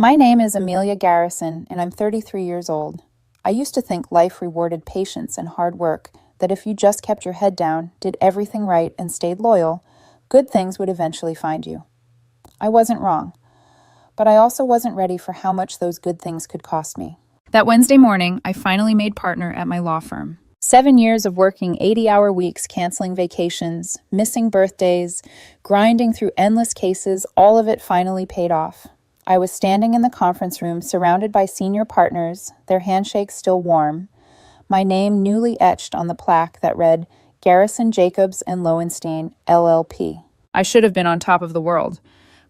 My name is Amelia Garrison, and I'm 33 years old. I used to think life rewarded patience and hard work, that if you just kept your head down, did everything right, and stayed loyal, good things would eventually find you. I wasn't wrong, but I also wasn't ready for how much those good things could cost me. That Wednesday morning, I finally made partner at my law firm. 7 years of working 80-hour weeks, canceling vacations, missing birthdays, grinding through endless cases, all of it finally paid off. I was standing in the conference room surrounded by senior partners, their handshakes still warm, my name newly etched on the plaque that read Garrison, Jacobs, and Lowenstein, LLP. I should have been on top of the world,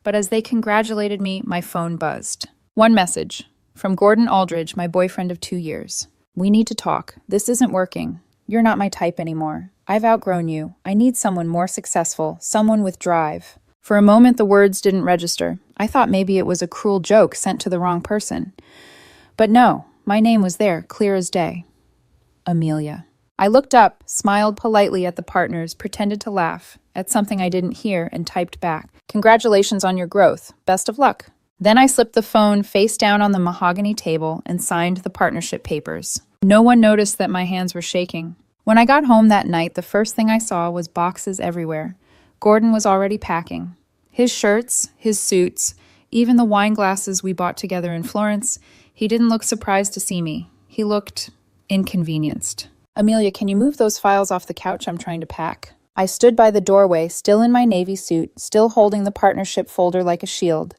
but as they congratulated me, my phone buzzed. One message, from Gordon Aldridge, my boyfriend of 2 years. We need to talk. This isn't working. You're not my type anymore. I've outgrown you. I need someone more successful, someone with drive. For a moment, the words didn't register. I thought maybe it was a cruel joke sent to the wrong person. But no, my name was there, clear as day. Amelia. I looked up, smiled politely at the partners, pretended to laugh at something I didn't hear, and typed back, "Congratulations on your growth. Best of luck." Then I slipped the phone face down on the mahogany table and signed the partnership papers. No one noticed that my hands were shaking. When I got home that night, the first thing I saw was boxes everywhere. Gordon was already packing. His shirts, his suits, even the wine glasses we bought together in Florence. He didn't look surprised to see me. He looked inconvenienced. "Amelia, can you move those files off the couch? I'm trying to pack." I stood by the doorway, still in my navy suit, still holding the partnership folder like a shield.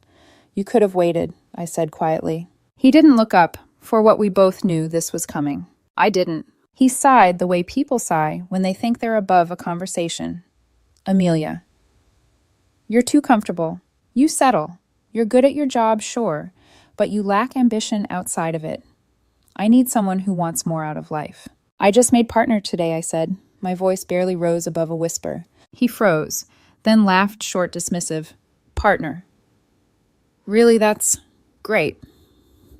"You could have waited," I said quietly. He didn't look up, for what we both knew this was coming. I didn't. He sighed the way people sigh when they think they're above a conversation. "Amelia, you're too comfortable. You settle. You're good at your job, sure, but you lack ambition outside of it. I need someone who wants more out of life." "I just made partner today," I said. My voice barely rose above a whisper. He froze, then laughed short, dismissive. "Partner. Really, that's great.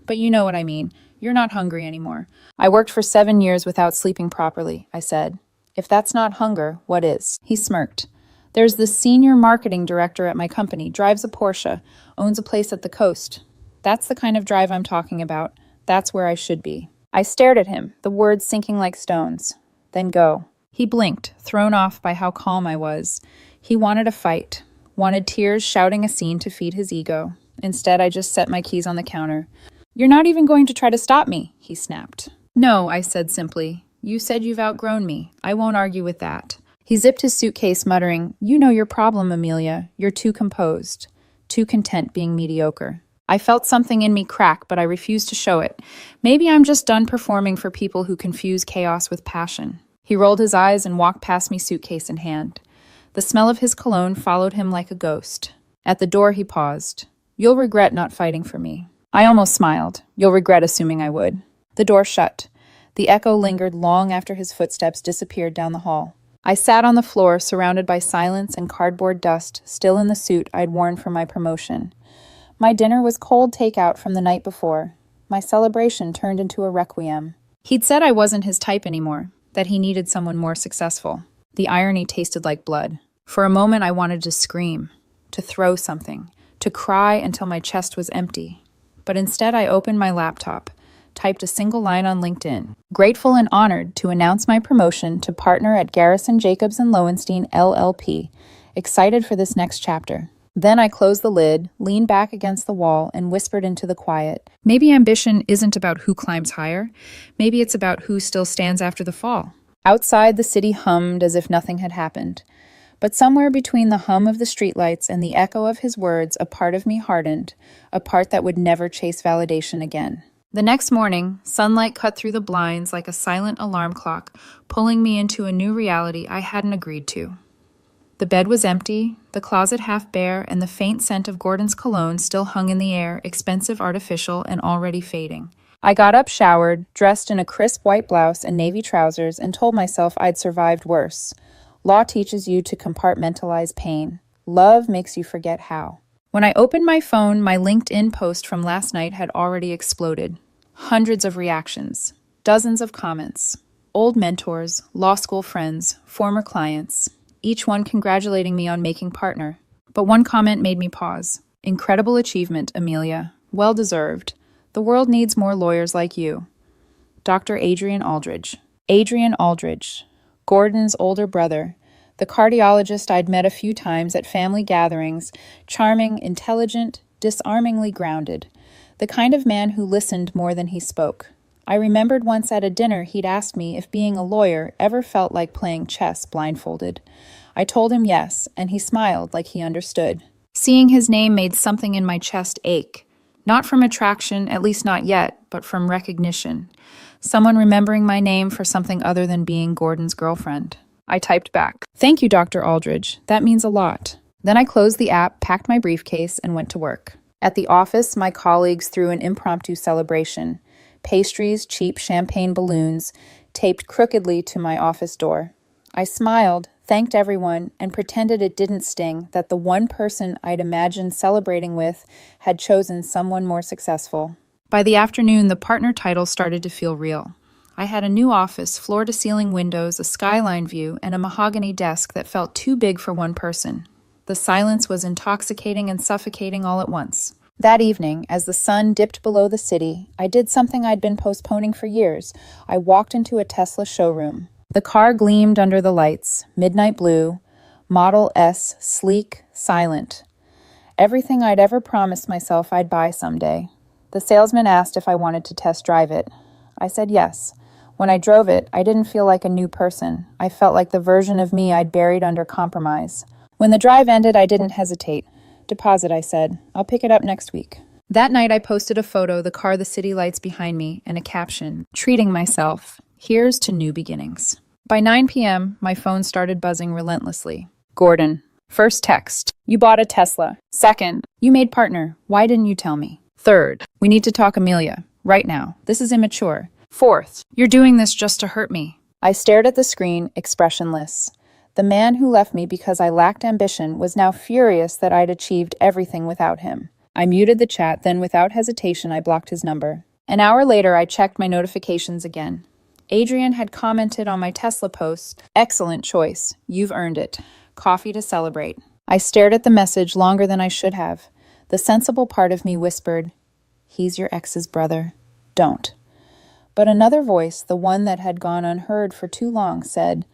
But you know what I mean. You're not hungry anymore." "I worked for 7 years without sleeping properly," I said. "If that's not hunger, what is?" He smirked. "There's this senior marketing director at my company, drives a Porsche, owns a place at the coast. That's the kind of drive I'm talking about. That's where I should be." I stared at him, the words sinking like stones. "Then go." He blinked, thrown off by how calm I was. He wanted a fight, wanted tears shouting a scene to feed his ego. Instead, I just set my keys on the counter. "You're not even going to try to stop me," he snapped. "No," I said simply. "You said you've outgrown me. I won't argue with that." He zipped his suitcase, muttering, "You know your problem, Amelia. You're too composed, too content being mediocre." I felt something in me crack, but I refused to show it. Maybe I'm just done performing for people who confuse chaos with passion. He rolled his eyes and walked past me, suitcase in hand. The smell of his cologne followed him like a ghost. At the door, he paused. "You'll regret not fighting for me." I almost smiled. "You'll regret assuming I would." The door shut. The echo lingered long after his footsteps disappeared down the hall. I sat on the floor, surrounded by silence and cardboard dust, still in the suit I'd worn for my promotion. My dinner was cold takeout from the night before. My celebration turned into a requiem. He'd said I wasn't his type anymore, that he needed someone more successful. The irony tasted like blood. For a moment, I wanted to scream, to throw something, to cry until my chest was empty. But instead, I opened my laptop, typed a single line on LinkedIn, grateful and honored to announce my promotion to partner at Garrison, Jacobs, and Lowenstein, LLP, excited for this next chapter. Then I closed the lid, leaned back against the wall, and whispered into the quiet. Maybe ambition isn't about who climbs higher. Maybe it's about who still stands after the fall. Outside, the city hummed as if nothing had happened. But somewhere between the hum of the streetlights and the echo of his words, a part of me hardened, a part that would never chase validation again. The next morning, sunlight cut through the blinds like a silent alarm clock, pulling me into a new reality I hadn't agreed to. The bed was empty, the closet half bare, and the faint scent of Gordon's cologne still hung in the air, expensive, artificial, and already fading. I got up, showered, dressed in a crisp white blouse and navy trousers, and told myself I'd survived worse. Law teaches you to compartmentalize pain. Love makes you forget how. When I opened my phone, my LinkedIn post from last night had already exploded. Hundreds of reactions, dozens of comments. Old mentors, law school friends, former clients, each one congratulating me on making partner. But one comment made me pause. "Incredible achievement, Amelia. Well deserved. The world needs more lawyers like you. Dr. Adrian Aldridge. Adrian Aldridge, Gordon's older brother, the cardiologist I'd met a few times at family gatherings, charming, intelligent, disarmingly grounded, the kind of man who listened more than he spoke. I remembered once at a dinner he'd asked me if being a lawyer ever felt like playing chess blindfolded. I told him yes, and he smiled like he understood. Seeing his name made something in my chest ache. Not from attraction, at least not yet, but from recognition. Someone remembering my name for something other than being Gordon's girlfriend. I typed back, "Thank you, Dr. Aldridge. That means a lot." Then I closed the app, packed my briefcase, and went to work. At the office, my colleagues threw an impromptu celebration. Pastries, cheap champagne balloons, taped crookedly to my office door. I smiled, thanked everyone, and pretended it didn't sting that the one person I'd imagined celebrating with had chosen someone more successful. By the afternoon, the partner title started to feel real. I had a new office, floor-to-ceiling windows, a skyline view, and a mahogany desk that felt too big for one person. The silence was intoxicating and suffocating all at once. That evening, as the sun dipped below the city, I did something I'd been postponing for years. I walked into a Tesla showroom. The car gleamed under the lights, midnight blue, Model S, sleek, silent. Everything I'd ever promised myself I'd buy someday. The salesman asked if I wanted to test drive it. I said yes. When I drove it, I didn't feel like a new person. I felt like the version of me I'd buried under compromise. When the drive ended, I didn't hesitate. "Deposit," I said. "I'll pick it up next week." That night, I posted a photo, the car, the city lights behind me, and a caption, "Treating myself. Here's to new beginnings." By 9 p.m., my phone started buzzing relentlessly. Gordon. First text. "You bought a Tesla." Second. "You made partner. Why didn't you tell me?" Third. "We need to talk, Amelia. Right now. This is immature." Fourth. "You're doing this just to hurt me." I stared at the screen, expressionless. The man who left me because I lacked ambition was now furious that I'd achieved everything without him. I muted the chat, then without hesitation I blocked his number. An hour later I checked my notifications again. Adrian had commented on my Tesla post, "Excellent choice. You've earned it. Coffee to celebrate." I stared at the message longer than I should have. The sensible part of me whispered, "He's your ex's brother. Don't." But another voice, the one that had gone unheard for too long, said,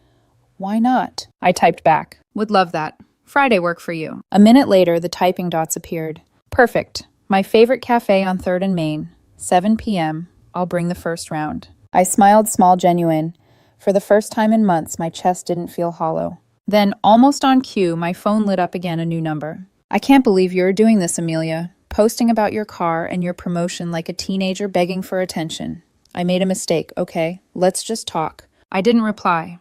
"Why not?" I typed back, "Would love that. Friday work for you." A minute later, the typing dots appeared. "Perfect. My favorite cafe on 3rd and Main. 7 p.m. I'll bring the first round." I smiled small genuine. For the first time in months, my chest didn't feel hollow. Then, almost on cue, my phone lit up again, a new number. "I can't believe you're doing this, Amelia. Posting about your car and your promotion like a teenager begging for attention. I made a mistake, okay? Let's just talk." I didn't reply.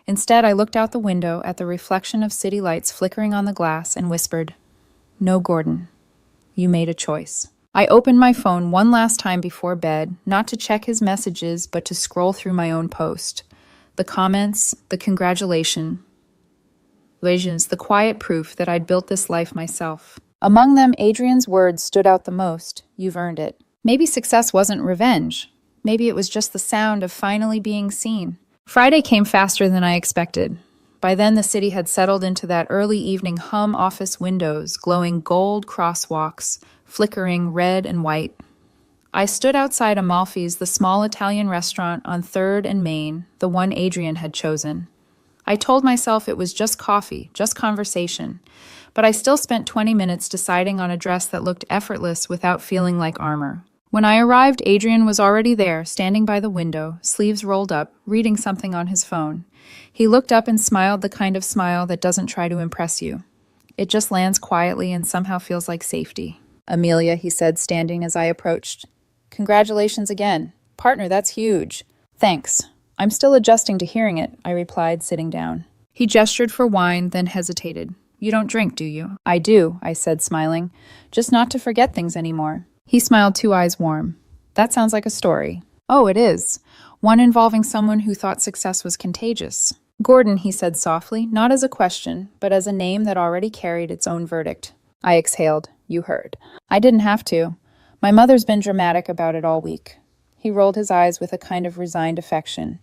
Instead, I looked out the window at the reflection of city lights flickering on the glass and whispered, "No, Gordon. You made a choice." I opened my phone one last time before bed, not to check his messages, but to scroll through my own post. The comments, the congratulations, the quiet proof that I'd built this life myself. Among them, Adrian's words stood out the most. "You've earned it." Maybe success wasn't revenge. Maybe it was just the sound of finally being seen. Friday came faster than I expected. By then, the city had settled into that early evening hum, office windows, glowing gold crosswalks, flickering red and white. I stood outside Amalfi's, the small Italian restaurant on 3rd and Main, the one Adrian had chosen. I told myself it was just coffee, just conversation, but I still spent 20 minutes deciding on a dress that looked effortless without feeling like armor. When I arrived, Adrian was already there, standing by the window, sleeves rolled up, reading something on his phone. He looked up and smiled, the kind of smile that doesn't try to impress you. It just lands quietly and somehow feels like safety. "Amelia," he said, standing as I approached. "Congratulations again. Partner, that's huge." "Thanks. I'm still adjusting to hearing it," I replied, sitting down. He gestured for wine, then hesitated. "You don't drink, do you?" "I do," I said, smiling. "Just not to forget things anymore." He smiled, two eyes warm. "That sounds like a story." "Oh, it is. One involving someone who thought success was contagious." "Gordon," he said softly, not as a question, but as a name that already carried its own verdict. I exhaled. "You heard." "I didn't have to. My mother's been dramatic about it all week." He rolled his eyes with a kind of resigned affection.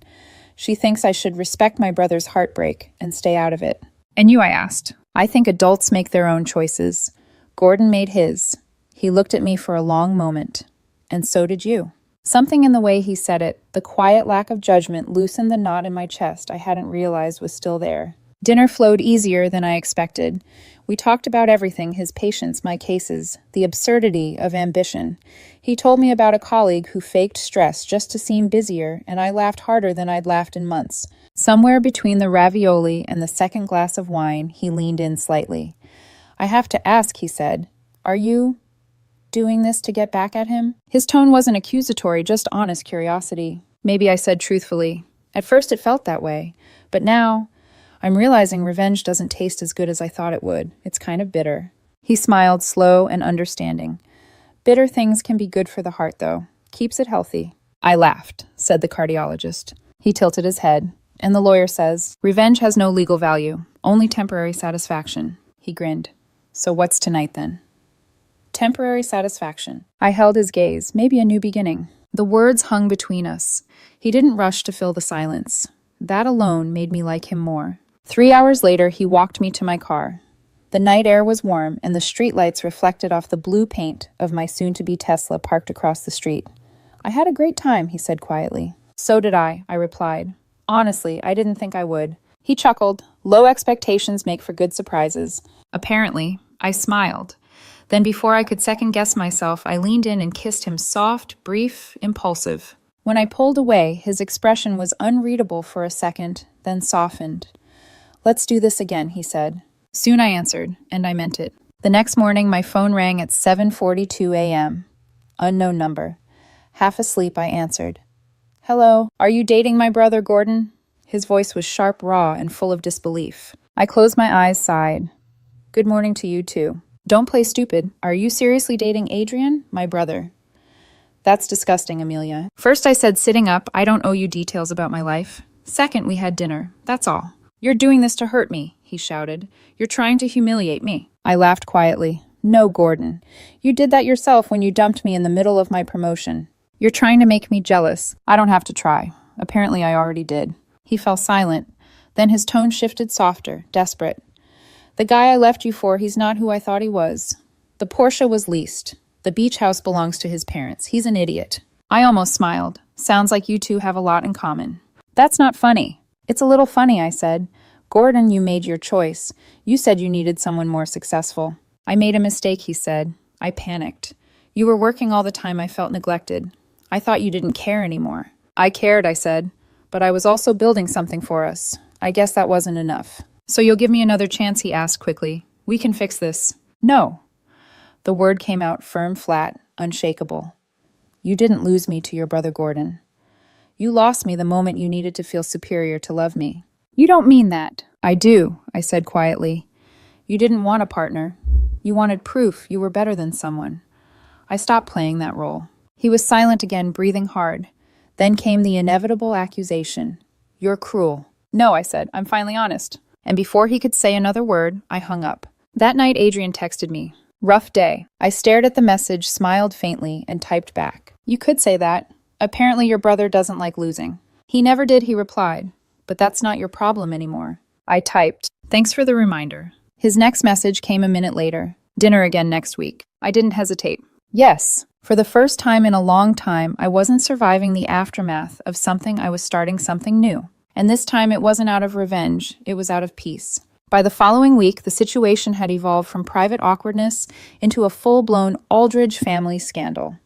"She thinks I should respect my brother's heartbreak and stay out of it." "And you?" I asked. "I think adults make their own choices. Gordon made his. He looked at me for a long moment. And so did you. Something in the way he said it, the quiet lack of judgment, loosened the knot in my chest I hadn't realized was still there. Dinner flowed easier than I expected. We talked about everything, his patients, my cases, the absurdity of ambition. He told me about a colleague who faked stress just to seem busier, and I laughed harder than I'd laughed in months. Somewhere between the ravioli and the second glass of wine, he leaned in slightly. I have to ask, he said, are you doing this to get back at him? His tone wasn't accusatory, just honest curiosity. Maybe I said truthfully. At first it felt that way, but now I'm realizing revenge doesn't taste as good as I thought it would. It's kind of bitter. He smiled, slow and understanding. Bitter things can be good for the heart, though. Keeps it healthy. I laughed, said the cardiologist. He tilted his head, and the lawyer says, revenge has no legal value, only temporary satisfaction. He grinned. So what's tonight then? Temporary satisfaction. I held his gaze, maybe a new beginning. The words hung between us. He didn't rush to fill the silence. That alone made me like him more. 3 hours later, he walked me to my car. The night air was warm, and the streetlights reflected off the blue paint of my soon-to-be Tesla parked across the street. I had a great time, he said quietly. So did I replied. Honestly, I didn't think I would. He chuckled. Low expectations make for good surprises. Apparently, I smiled. Then before I could second-guess myself, I leaned in and kissed him soft, brief, impulsive. When I pulled away, his expression was unreadable for a second, then softened. Let's do this again, he said. Soon I answered, and I meant it. The next morning, my phone rang at 7:42 a.m. Unknown number. Half asleep, I answered. Hello, are you dating my brother, Gordon? His voice was sharp, raw, and full of disbelief. I closed my eyes, sighed. Good morning to you, too. Don't play stupid. Are you seriously dating Adrian, my brother? That's disgusting, Amelia. First I said, sitting up, I don't owe you details about my life. Second, we had dinner. That's all. You're doing this to hurt me, he shouted. You're trying to humiliate me. I laughed quietly. No, Gordon. You did that yourself when you dumped me in the middle of my promotion. You're trying to make me jealous. I don't have to try. Apparently I already did. He fell silent. Then his tone shifted softer, desperate. The guy I left you for, he's not who I thought he was. The Porsche was leased. The beach house belongs to his parents. He's an idiot. I almost smiled. Sounds like you two have a lot in common. That's not funny. It's a little funny, I said. Gordon, you made your choice. You said you needed someone more successful. I made a mistake, he said. I panicked. You were working all the time. I felt neglected. I thought you didn't care anymore. I cared, I said, but I was also building something for us. I guess that wasn't enough. So you'll give me another chance, he asked quickly. We can fix this. No. The word came out firm, flat, unshakable. You didn't lose me to your brother Gordon. You lost me the moment you needed to feel superior to love me. You don't mean that. I do, I said quietly. You didn't want a partner. You wanted proof you were better than someone. I stopped playing that role. He was silent again, breathing hard. Then came the inevitable accusation. You're cruel. No, I said. I'm finally honest. And before he could say another word, I hung up. That night, Adrian texted me. Rough day. I stared at the message, smiled faintly, and typed back. You could say that. Apparently your brother doesn't like losing. He never did, he replied. But that's not your problem anymore. I typed. Thanks for the reminder. His next message came a minute later. Dinner again next week. I didn't hesitate. Yes. For the first time in a long time, I wasn't surviving the aftermath of something. I was starting something new. And this time it wasn't out of revenge, it was out of peace. By the following week, the situation had evolved from private awkwardness into a full-blown Aldridge family scandal.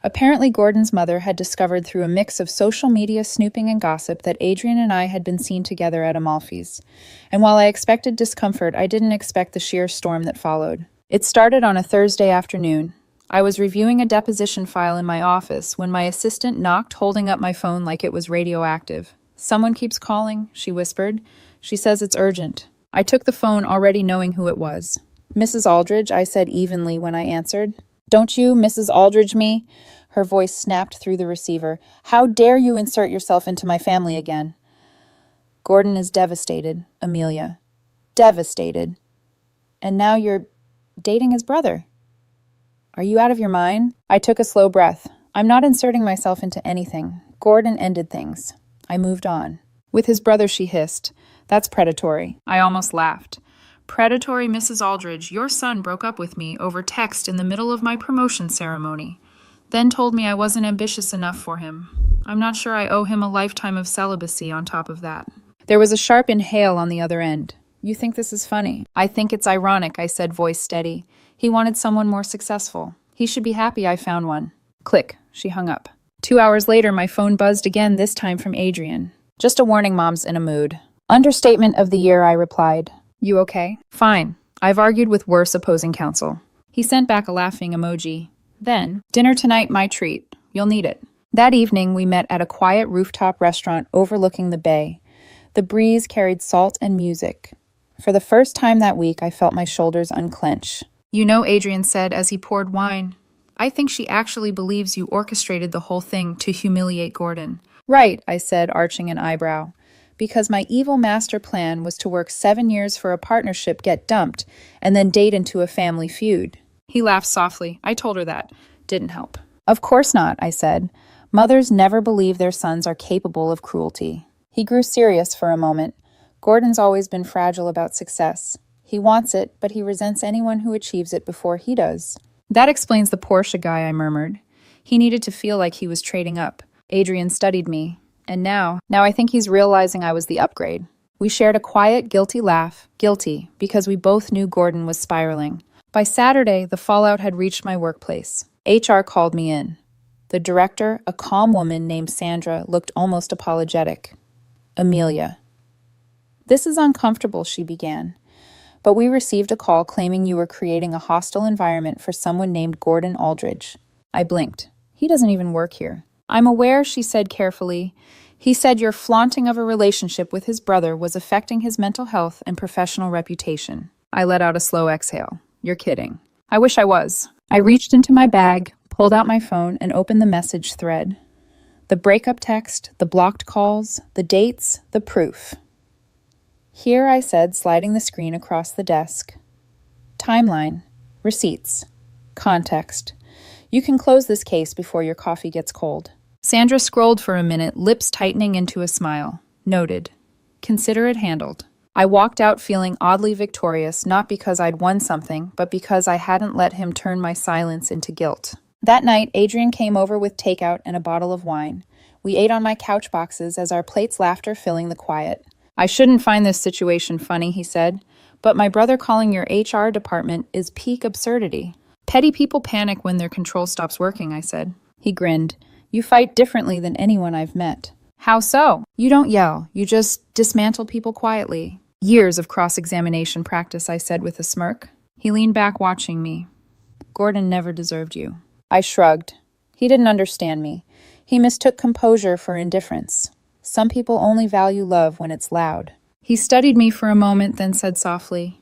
Apparently, Gordon's mother had discovered through a mix of social media snooping and gossip that Adrian and I had been seen together at Amalfi's. And while I expected discomfort, I didn't expect the sheer storm that followed. It started on a Thursday afternoon. I was reviewing a deposition file in my office when my assistant knocked, holding up my phone like it was radioactive. Someone keeps calling, she whispered. She says it's urgent. I took the phone, already knowing who it was. Mrs. Aldridge, I said evenly when I answered. Don't you, Mrs. Aldridge, me? Her voice snapped through the receiver. How dare you insert yourself into my family again? Gordon is devastated, Amelia. Devastated. And now you're dating his brother. Are you out of your mind? I took a slow breath. I'm not inserting myself into anything. Gordon ended things. I moved on. With his brother, she hissed. That's predatory. I almost laughed. Predatory Mrs. Aldridge, your son broke up with me over text in the middle of my promotion ceremony. Then told me I wasn't ambitious enough for him. I'm not sure I owe him a lifetime of celibacy on top of that. There was a sharp inhale on the other end. You think this is funny? I think it's ironic, I said, voice steady. He wanted someone more successful. He should be happy I found one. Click. She hung up. 2 hours later, my phone buzzed again, this time from Adrian. Just a warning, Mom's in a mood. Understatement of the year, I replied. You okay? Fine. I've argued with worse opposing counsel. He sent back a laughing emoji. Then, dinner tonight, my treat. You'll need it. That evening, we met at a quiet rooftop restaurant overlooking the bay. The breeze carried salt and music. For the first time that week, I felt my shoulders unclench. You know, Adrian said as he poured wine, I think she actually believes you orchestrated the whole thing to humiliate Gordon. Right, I said, arching an eyebrow. Because my evil master plan was to work 7 years for a partnership, get dumped, and then date into a family feud. He laughed softly. I told her that. Didn't help. Of course not, I said. Mothers never believe their sons are capable of cruelty. He grew serious for a moment. Gordon's always been fragile about success. He wants it, but he resents anyone who achieves it before he does. That explains the Porsche guy, I murmured. He needed to feel like he was trading up. Adrian studied me. And now I think he's realizing I was the upgrade. We shared a quiet, guilty laugh. Guilty, because we both knew Gordon was spiraling. By Saturday, the fallout had reached my workplace. HR called me in. The director, a calm woman named Sandra, looked almost apologetic. Amelia. This is uncomfortable, she began. But we received a call claiming you were creating a hostile environment for someone named Gordon Aldridge. I blinked. He doesn't even work here. I'm aware, she said carefully. He said your flaunting of a relationship with his brother was affecting his mental health and professional reputation. I let out a slow exhale. You're kidding. I wish I was. I reached into my bag, pulled out my phone, and opened the message thread. The breakup text, the blocked calls, the dates, the proof. Here, I said, sliding the screen across the desk. Timeline. Receipts. Context. You can close this case before your coffee gets cold. Sandra scrolled for a minute, lips tightening into a smile. Noted. Consider it handled. I walked out feeling oddly victorious, not because I'd won something, but because I hadn't let him turn my silence into guilt. That night, Adrian came over with takeout and a bottle of wine. We ate on my couch boxes as our plates' laughter filling the quiet. I shouldn't find this situation funny, he said, but my brother calling your HR department is peak absurdity. Petty people panic when their control stops working, I said. He grinned. You fight differently than anyone I've met. How so? You don't yell. You just dismantle people quietly. Years of cross-examination practice, I said with a smirk. He leaned back, watching me. Gordon never deserved you. I shrugged. He didn't understand me. He mistook composure for indifference. Some people only value love when it's loud. He studied me for a moment, then said softly,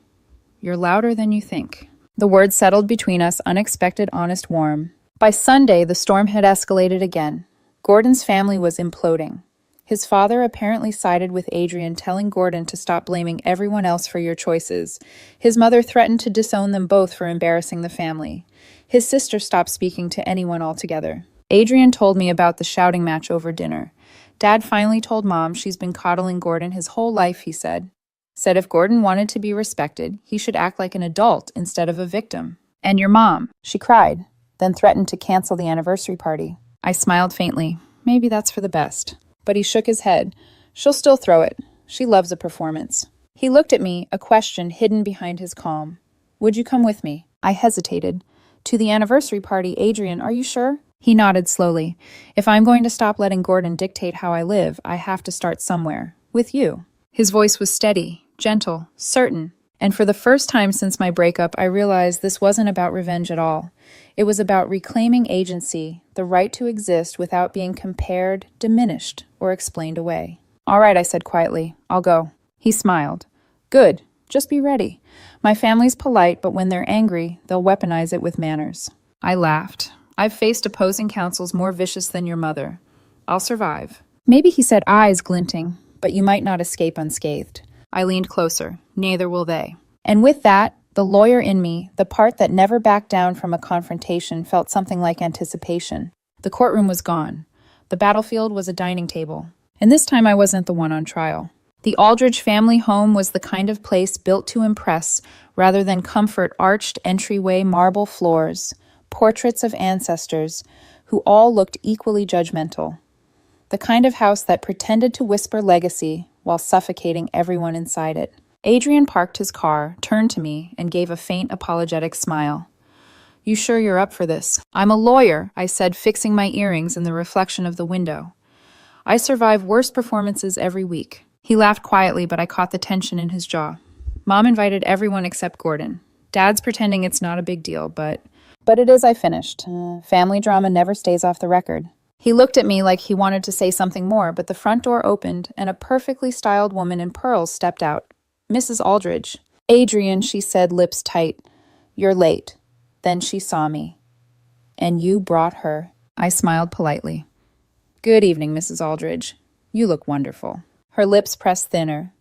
You're louder than you think. The words settled between us, unexpected, honest, warm. By Sunday, the storm had escalated again. Gordon's family was imploding. His father apparently sided with Adrian, telling Gordon to stop blaming everyone else for your choices. His mother threatened to disown them both for embarrassing the family. His sister stopped speaking to anyone altogether. Adrian told me about the shouting match over dinner. Dad finally told Mom she's been coddling Gordon his whole life, he said. Said if Gordon wanted to be respected, he should act like an adult instead of a victim. And your mom, she cried, then threatened to cancel the anniversary party. I smiled faintly. Maybe that's for the best. But he shook his head. She'll still throw it. She loves a performance. He looked at me, a question hidden behind his calm. Would you come with me? I hesitated. To the anniversary party, Adrian, are you sure? He nodded slowly. If I'm going to stop letting Gordon dictate how I live, I have to start somewhere. With you. His voice was steady, gentle, certain. And for the first time since my breakup, I realized this wasn't about revenge at all. It was about reclaiming agency, the right to exist without being compared, diminished, or explained away. All right, I said quietly. I'll go. He smiled. Good. Just be ready. My family's polite, but when they're angry, they'll weaponize it with manners. I laughed. I've faced opposing counsels more vicious than your mother. I'll survive. Maybe he said, eyes glinting, but you might not escape unscathed. I leaned closer. Neither will they. And with that, the lawyer in me, the part that never backed down from a confrontation, felt something like anticipation. The courtroom was gone. The battlefield was a dining table. And this time I wasn't the one on trial. The Aldridge family home was the kind of place built to impress rather than comfort arched entryway marble floors, portraits of ancestors who all looked equally judgmental. The kind of house that pretended to whisper legacy while suffocating everyone inside it. Adrian parked his car, turned to me, and gave a faint apologetic smile. "You sure you're up for this?" "I'm a lawyer," I said, fixing my earrings in the reflection of the window. "I survive worse performances every week." He laughed quietly, but I caught the tension in his jaw. Mom invited everyone except Gordon. Dad's pretending it's not a big deal, but it is, I finished. Family drama never stays off the record. He looked at me like he wanted to say something more, but the front door opened, and a perfectly styled woman in pearls stepped out. "Mrs. Aldridge." "Adrian," she said, lips tight. "You're late." Then she saw me. "And you brought her." I smiled politely. "Good evening, Mrs. Aldridge. You look wonderful." Her lips pressed thinner.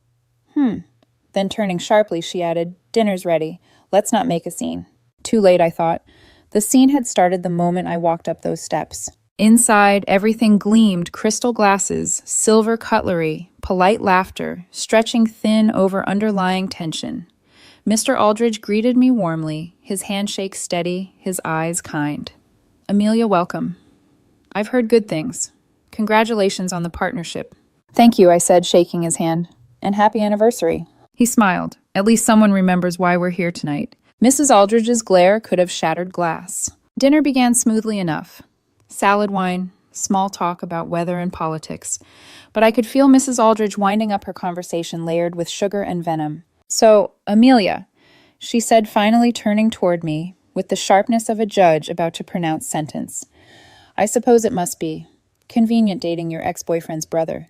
Then turning sharply, she added, "Dinner's ready. Let's not make a scene." Too late, I thought. The scene had started the moment I walked up those steps. Inside, everything gleamed: crystal glasses, silver cutlery, polite laughter, stretching thin over underlying tension. Mr. Aldridge greeted me warmly, his handshake steady, his eyes kind. "Amelia, welcome. I've heard good things. Congratulations on the partnership." "Thank you," I said, shaking his hand. "And happy anniversary." He smiled. "At least someone remembers why we're here tonight." Mrs. Aldridge's glare could have shattered glass. Dinner began smoothly enough. Salad wine, small talk about weather and politics. But I could feel Mrs. Aldridge winding up her conversation layered with sugar and venom. "So, Amelia," she said, finally turning toward me with the sharpness of a judge about to pronounce sentence. "I suppose it must be convenient dating your ex-boyfriend's brother.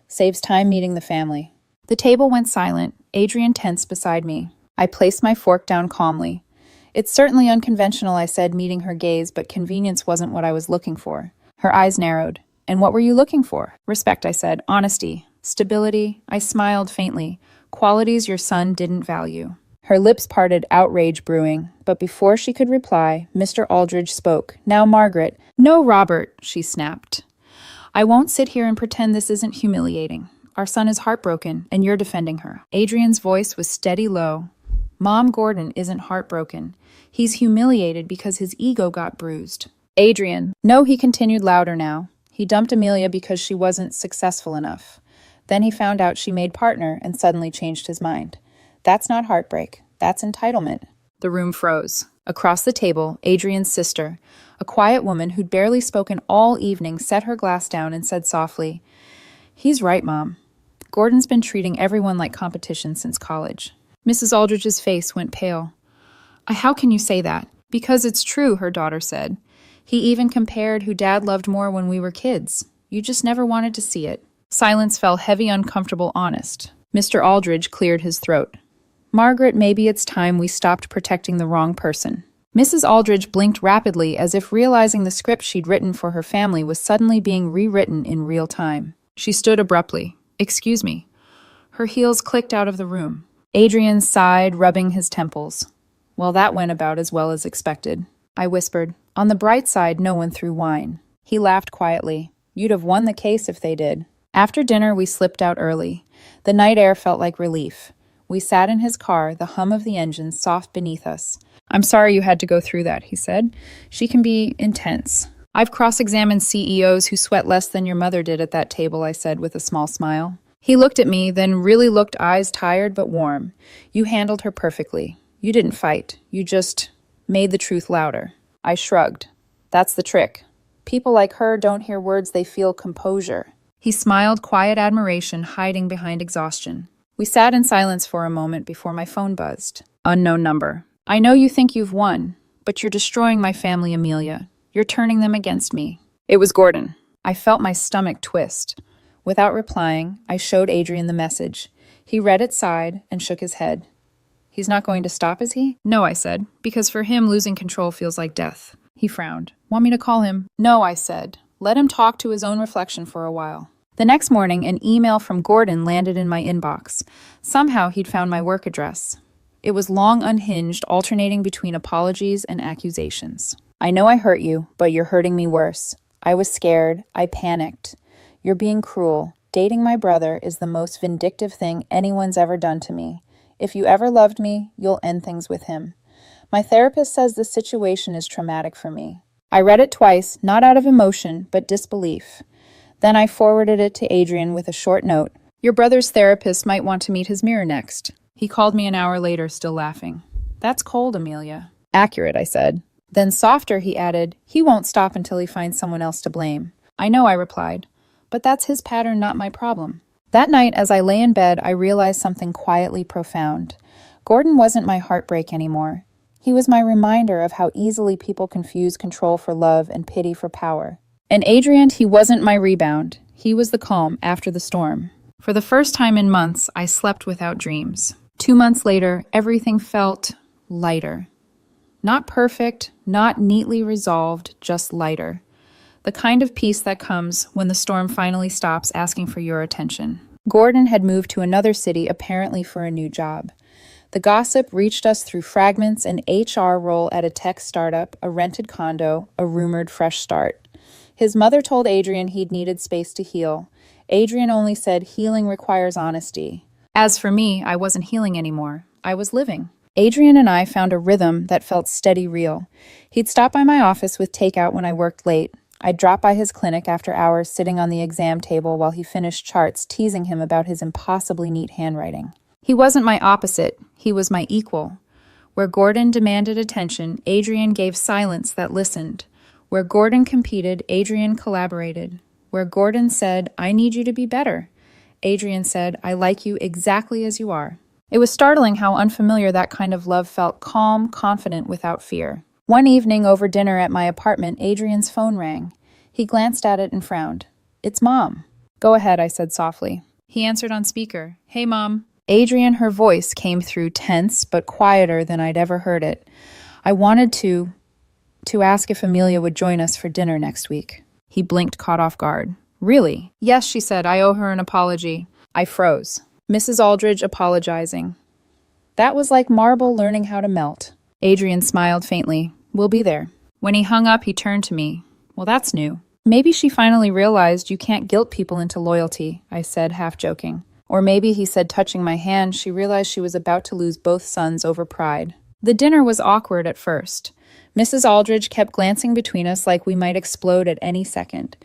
Saves time meeting the family." The table went silent, Adrian tense beside me. I placed my fork down calmly. "It's certainly unconventional," I said, meeting her gaze, but convenience wasn't what I was looking for. Her eyes narrowed. "And what were you looking for?" "Respect," I said. "Honesty. Stability." I smiled faintly. "Qualities your son didn't value." Her lips parted, outrage brewing, but before she could reply, Mr. Aldridge spoke. "Now, Margaret." "No, Robert," she snapped. "I won't sit here and pretend this isn't humiliating. Our son is heartbroken, and you're defending her." Adrian's voice was steady low. "Mom, Gordon isn't heartbroken. He's humiliated because his ego got bruised." "Adrian." "No," he continued louder now. "He dumped Amelia because she wasn't successful enough. Then he found out she made partner and suddenly changed his mind. That's not heartbreak. That's entitlement." The room froze. Across the table, Adrian's sister, a quiet woman who'd barely spoken all evening, set her glass down and said softly, "He's right, Mom. Gordon's been treating everyone like competition since college." Mrs. Aldridge's face went pale. "How can you say that?" "Because it's true," her daughter said. "He even compared who Dad loved more when we were kids. You just never wanted to see it." Silence fell heavy, uncomfortable, honest. Mr. Aldridge cleared his throat. "Margaret, maybe it's time we stopped protecting the wrong person." Mrs. Aldridge blinked rapidly, as if realizing the script she'd written for her family was suddenly being rewritten in real time. She stood abruptly. "Excuse me." Her heels clicked out of the room. Adrian sighed, rubbing his temples. "Well, that went about as well as expected." I whispered, "On the bright side, no one threw wine." He laughed quietly. "You'd have won the case if they did." After dinner, we slipped out early. The night air felt like relief. We sat in his car, the hum of the engine soft beneath us. "I'm sorry you had to go through that," he said. "She can be intense." "I've cross-examined CEOs who sweat less than your mother did at that table," I said with a small smile. He looked at me, then really looked, eyes tired but warm. "You handled her perfectly. You didn't fight. You just made the truth louder." I shrugged. "That's the trick. People like her don't hear words, they feel composure." He smiled, quiet admiration hiding behind exhaustion. We sat in silence for a moment before my phone buzzed. Unknown number. "I know you think you've won, but you're destroying my family, Amelia. You're turning them against me." It was Gordon. I felt my stomach twist. Without replying, I showed Adrian the message. He read it, sighed, and shook his head. "He's not going to stop, is he?" "No," I said, "because for him, losing control feels like death." He frowned. "Want me to call him?" "No," I said. "Let him talk to his own reflection for a while." The next morning, an email from Gordon landed in my inbox. Somehow, he'd found my work address. It was long unhinged, alternating between apologies and accusations. "I know I hurt you, but you're hurting me worse. I was scared. I panicked. You're being cruel. dating my brother is the most vindictive thing anyone's ever done to me. If you ever loved me, you'll end things with him. My therapist says the situation is traumatic for me. I read it twice, not out of emotion, but disbelief. Then I forwarded it to Adrian with a short note. Your brother's therapist might want to meet his mirror next. He called me an hour later, still laughing. That's cold, Amelia. Accurate, I said. Then softer, he added, he won't stop until he finds someone else to blame. I know, I replied. But that's his pattern, not my problem. That night, as I lay in bed, I realized something quietly profound. Gordon wasn't my heartbreak anymore. He was my reminder of how easily people confuse control for love and pity for power. And Adrian, he wasn't my rebound. He was the calm after the storm. For the first time in months, I slept without dreams. 2 months later, everything felt lighter. Not perfect, not neatly resolved, just lighter. The kind of peace that comes when the storm finally stops asking for your attention. Gordon had moved to another city, apparently for a new job. The gossip reached us through fragments: an HR role at a tech startup, a rented condo, a rumored fresh start. His mother told Adrian he'd needed space to heal. Adrian only said healing requires honesty. As for me, I wasn't healing anymore. I was living. Adrian and I found a rhythm that felt steady, real. He'd stop by my office with takeout when I worked late. I'd drop by his clinic after hours, sitting on the exam table while he finished charts, teasing him about his impossibly neat handwriting. He wasn't my opposite. He was my equal. Where Gordon demanded attention, Adrian gave silence that listened. Where Gordon competed, Adrian collaborated. Where Gordon said, I need you to be better, Adrian said, I like you exactly as you are. It was startling how unfamiliar that kind of love felt, calm, confident, without fear. One evening over dinner at my apartment, Adrian's phone rang. He glanced at it and frowned. It's Mom. Go ahead, I said softly. He answered on speaker. Hey, Mom. Adrian, her voice came through tense but quieter than I'd ever heard it. I wanted to ask if Amelia would join us for dinner next week. He blinked, caught off guard. Really? Yes, she said. I owe her an apology. I froze. Mrs. Aldridge apologizing. That was like marble learning how to melt. Adrian smiled faintly. We'll be there. When he hung up, he turned to me. Well, that's new. Maybe she finally realized you can't guilt people into loyalty, I said, half joking. Or maybe, he said, touching my hand, she realized she was about to lose both sons over pride. The dinner was awkward at first. Mrs. Aldridge kept glancing between us like we might explode at any second.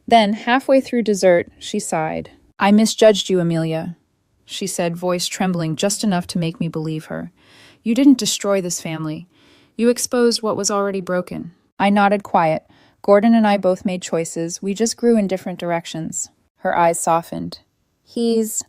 Then, halfway through dessert, she sighed. I misjudged you, Amelia, she said, voice trembling just enough to make me believe her. You didn't destroy this family. You exposed what was already broken. I nodded quiet. Gordon and I both made choices. We just grew in different directions. Her eyes softened. He's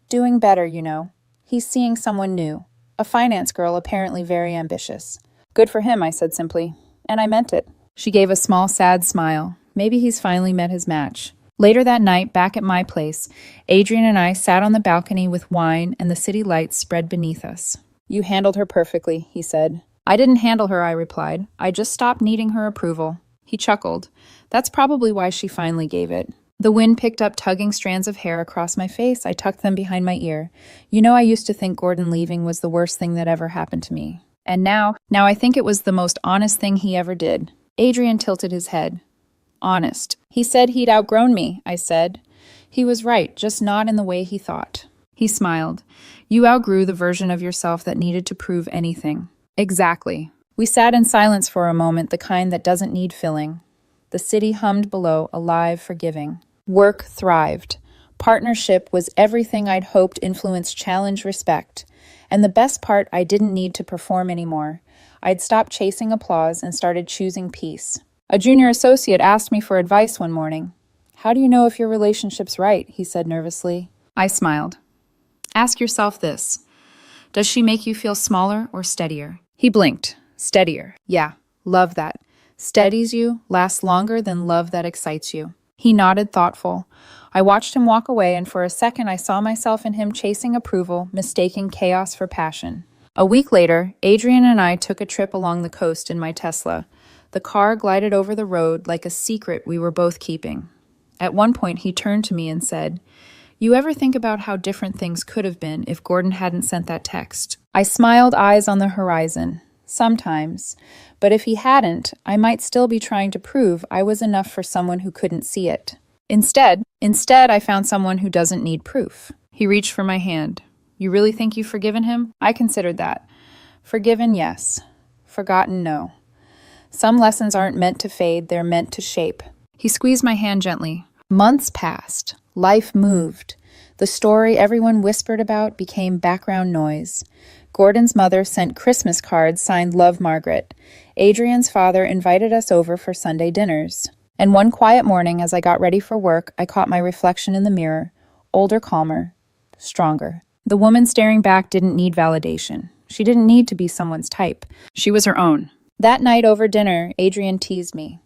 doing better, you know. He's seeing someone new. A finance girl, apparently very ambitious. Good for him, I said simply. And I meant it. She gave a small, sad smile. Maybe he's finally met his match. Later that night, back at my place, Adrian and I sat on the balcony with wine and the city lights spread beneath us. You handled her perfectly, he said. I didn't handle her, I replied. I just stopped needing her approval. He chuckled. That's probably why she finally gave it. The wind picked up tugging strands of hair across my face. I tucked them behind my ear. You know, I used to think Gordon leaving was the worst thing that ever happened to me. And now I think it was the most honest thing he ever did. Adrian tilted his head. Honest. He said he'd outgrown me, I said. He was right, just not in the way he thought. He smiled. You outgrew the version of yourself that needed to prove anything. Exactly. We sat in silence for a moment, the kind that doesn't need filling. The city hummed below, alive, forgiving. Work thrived. Partnership was everything I'd hoped influence, challenge, respect. And the best part, I didn't need to perform anymore. I'd stopped chasing applause and started choosing peace. A junior associate asked me for advice one morning. How do you know if your relationship's right? He said nervously. I smiled. Ask yourself this. Does she make you feel smaller or steadier? He blinked. Steadier. Yeah, love that. Steadies you, lasts longer than love that excites you. He nodded, thoughtful. I watched him walk away, and for a second I saw myself in him chasing approval, mistaking chaos for passion. A week later, Adrian and I took a trip along the coast in my Tesla. The car glided over the road like a secret we were both keeping. At one point, he turned to me and said, You ever think about how different things could have been if Gordon hadn't sent that text? I smiled, eyes on the horizon. Sometimes. But if he hadn't, I might still be trying to prove I was enough for someone who couldn't see it. Instead, I found someone who doesn't need proof. He reached for my hand. You really think you've forgiven him? I considered that. Forgiven, yes. Forgotten, no. Some lessons aren't meant to fade, they're meant to shape. He squeezed my hand gently. Months passed. Life moved. The story everyone whispered about became background noise. Gordon's mother sent Christmas cards signed Love Margaret. Adrian's father invited us over for Sunday dinners. And one quiet morning, as I got ready for work, I caught my reflection in the mirror. Older, calmer, stronger. The woman staring back didn't need validation. She didn't need to be someone's type. She was her own. That night over dinner, Adrian teased me.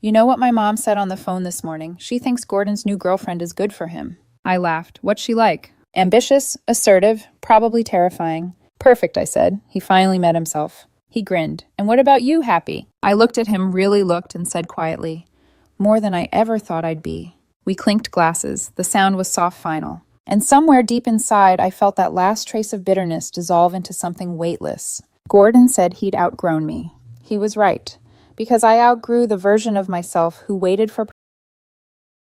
You know what my mom said on the phone this morning? She thinks Gordon's new girlfriend is good for him. I laughed. What's she like? Ambitious, assertive, probably terrifying. Perfect, I said. He finally met himself. He grinned. And what about you, Happy? I looked at him, really looked, and said quietly, more than I ever thought I'd be. We clinked glasses. The sound was soft final. And somewhere deep inside, I felt that last trace of bitterness dissolve into something weightless. Gordon said he'd outgrown me. He was right, because I outgrew the version of myself who waited for